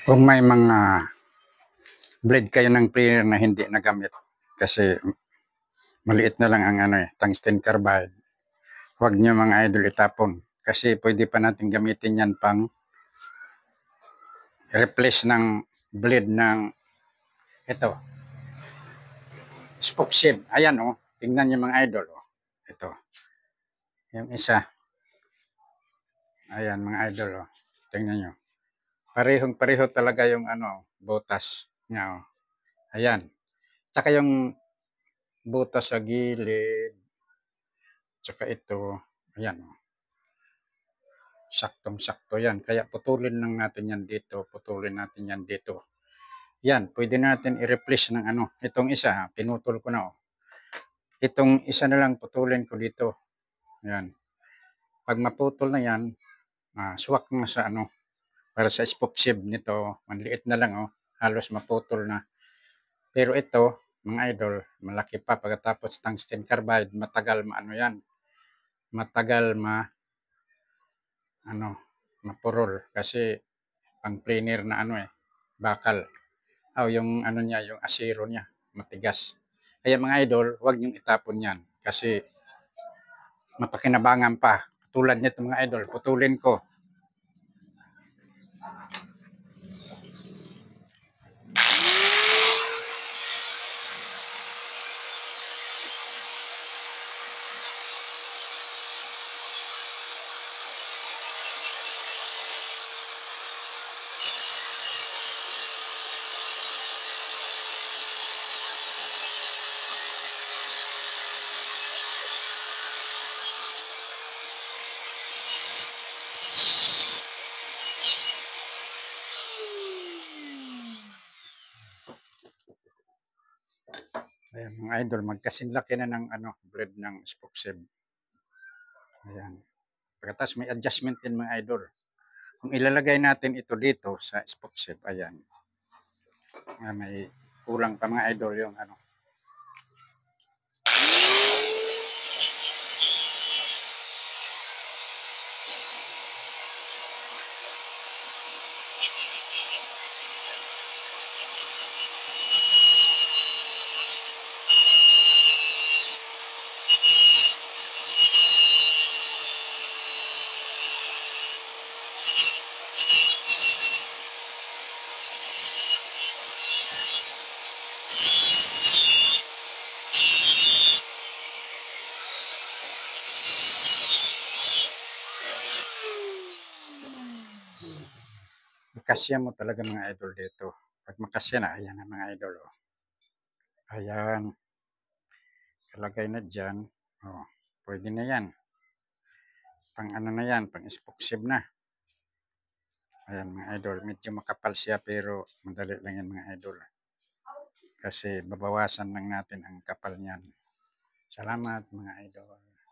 Kung may mga blade kayo ng planer na hindi nagamit kasi maliit na lang ang tungsten carbide, huwag nyo mga idol itapon kasi pwede pa natin gamitin yan pang replace ng blade ng ito, spoke shield. Ayan tingnan nyo mga idol. Ito, yung isa. Ayan mga idol. Tingnan nyo. Pareho talaga yung butas niya. Ayan. Tsaka yung butas sa gilid. Tsaka ito. Ayan. Saktong-sakto yan. Kaya putulin lang natin yan dito. Putulin natin yan dito. Yan. Pwede natin i-replace ng Itong isa. Pinutol ko na. Itong isa na lang putulin ko dito. Ayan. Pag maputol na yan, swak na sa para sa spoke shield nito. Manliit na lang halos maputol na. Pero ito, mga idol, malaki pa pagkatapos tungsten carbide, matagal yan. Matagal mapurol kasi pang planer na bakal. Yung niya, yung asero niya, matigas. Kaya mga idol, huwag niyong itapon yan kasi mapakinabangan pa. Tulad nito mga idol, putulin ko. Ayan, mga idol, magkasinlaki na ng blade ng spoke shield. Ayan. Pagkatapos may adjustment din mga idol. Kung ilalagay natin ito dito sa spoke shield, ayan. May kulang pa mga idol yung makasya mo talaga mga idol dito. Pag makasya na, ayan na mga idol. Ayan. Kalagay na dyan. Pwede na yan. Pang na yan, pang spoke shield na. Ayan mga idol, medyo makapal siya pero madali lang yan mga idol. Kasi babawasan lang natin ang kapal niyan. Salamat mga idol.